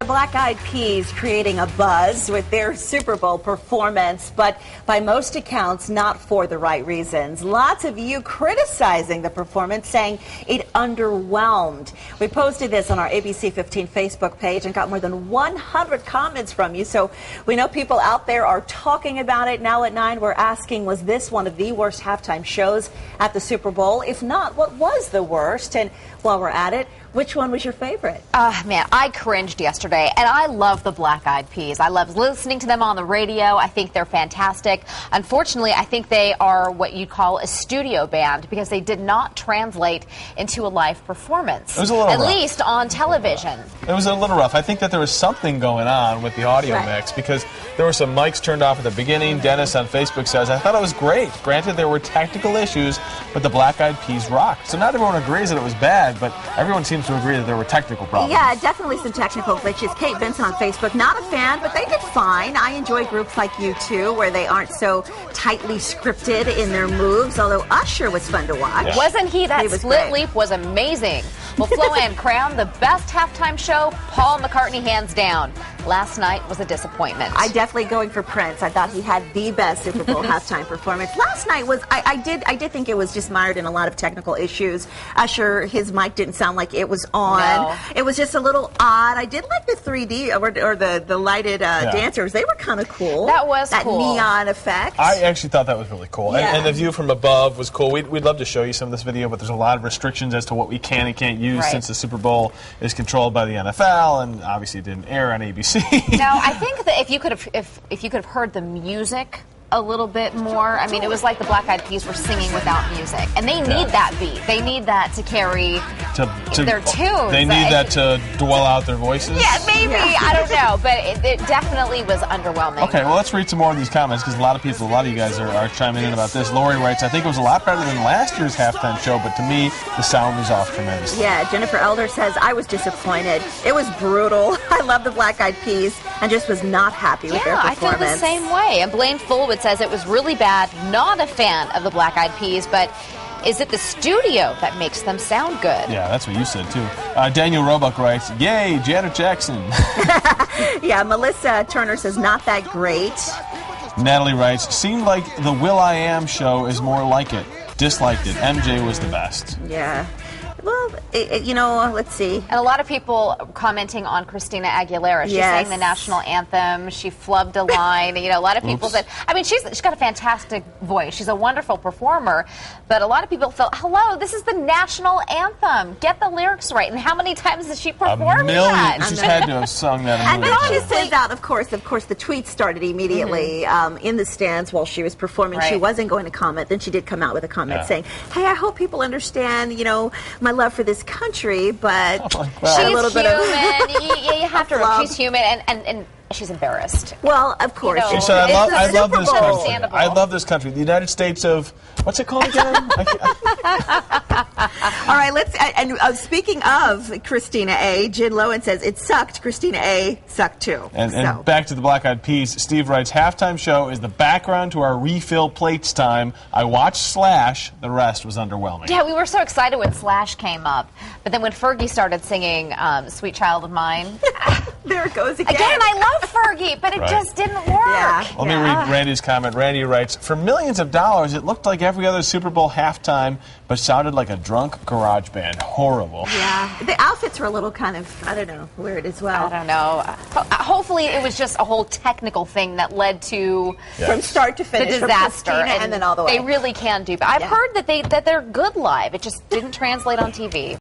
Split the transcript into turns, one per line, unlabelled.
Black Eyed Peas creating a buzz with their Super Bowl performance, but by most accounts, not for the right reasons. Lots of you criticizing the performance, saying it underwhelmed. We posted this on our ABC 15 Facebook page and got more than 100 comments from you, so we know people out there are talking about it. Now at 9, we're asking, was this one of the worst halftime shows at the Super Bowl? If not, what was the worst? And while we're at it, which one was your favorite?
Man, I cringed yesterday, and I love the Black Eyed Peas. I love listening to them on the radio. I think they're fantastic. Unfortunately, I think they are what you'd call a studio band because they did not translate into a live performance.
It was a little
rough.
At
least on television.
It was a little rough. I think that there was something going on with the audio mix because there were some mics turned off at the beginning. Dennis on Facebook says, I thought it was great. Granted, there were technical issues, but the Black Eyed Peas rocked. So not everyone agrees that it was bad, but everyone seems to agree that there were technical problems.
Yeah, definitely some technical glitches. Kate Benson on Facebook, not a fan, but they did fine. I enjoy groups like U2 where they aren't so tightly scripted in their moves, although Usher was fun to watch.
Yeah. Wasn't he? That split
great.
leap was amazing. Well, Flo Ann crowned the best halftime show, Paul McCartney hands down. Last night was a disappointment.
I definitely going for Prince. I thought he had the best Super Bowl halftime performance. Last night was, I did think it was just mired in a lot of technical issues. Usher, his mic didn't sound like it was on.
No.
It was just a little odd. I did like the 3D or the lighted dancers. They were kind of cool.
That was cool.
That neon effect.
I actually thought that was really cool.
Yeah.
And the view from above was cool. We'd love to show you some of this video, but there's a lot of restrictions as to what we can and can't use since the Super Bowl is controlled by the NFL and obviously didn't air on ABC.
Now, I think that if you could have heard the music a little bit more. I mean, it was like the Black Eyed Peas were singing without music, and they need that beat. They need that to carry their tunes.
They need that to dwell out their voices.
Yeah, maybe. I don't know, but it definitely was underwhelming.
Okay, well, let's read some more of these comments because a lot of you guys are chiming in about this. Lori writes, I think it was a lot better than last year's halftime show, but to me, the sound was off tremendously.
Yeah, Jennifer Elder says, I was disappointed. It was brutal. I love the Black Eyed Peas and just was not happy with their performance.
I feel the same way. And Blaine Fullwood says it was really bad. Not a fan of the Black Eyed Peas, but is it the studio that makes them sound good?
Yeah, that's what you said, too. Daniel Roebuck writes, yay, Janet Jackson.
Yeah, Melissa Turner says, not that great.
Natalie writes, seemed like the Will.i.am show is more like it. Disliked it. MJ was the best.
Yeah. Well, you know, let's see.
And a lot of people commenting on Christina Aguilera. She sang the national anthem. She flubbed a line. You know, a lot of people said, I mean, she's got a fantastic voice. She's a wonderful performer. But a lot of people felt, hello, this is the national anthem. Get the lyrics right. And how many times has she performed that?
She's had to have sung that a million
And then
times.
she sends out, of course, the tweets started immediately in the stands while she was performing. She wasn't going to comment. Then she did come out with a comment saying, hey, I hope people understand, you know, my love for this country, but
she's
a little
human.
Bit of
you have to. She's human, and she's embarrassed.
Well, of course.
She said, I love this country.
Understandable.
I love this country. The United States of, what's it called again?
All right, speaking of Christina A., Jen Lowen says, it sucked. Christina A. sucked too.
And back to the Black Eyed Peas, Steve writes, halftime show is the background to our refill plates time. I watched Slash. The rest was underwhelming.
Yeah, we were so excited when Slash came up. But then when Fergie started singing Sweet Child of Mine.
There it goes again.
Again, I love Fergie, but it just didn't work.
Yeah.
Let me read Randy's comment. Randy writes, for millions of dollars, it looked like every other Super Bowl halftime, but sounded like a drunk garage band. Horrible.
Yeah. The outfits were a little kind of, I don't know, weird as well.
I don't know. Hopefully it was just a whole technical thing that led to
from start to finish,
the disaster.
And then all the way.
They really can do. But I've heard that they're good live. It just didn't translate on TV.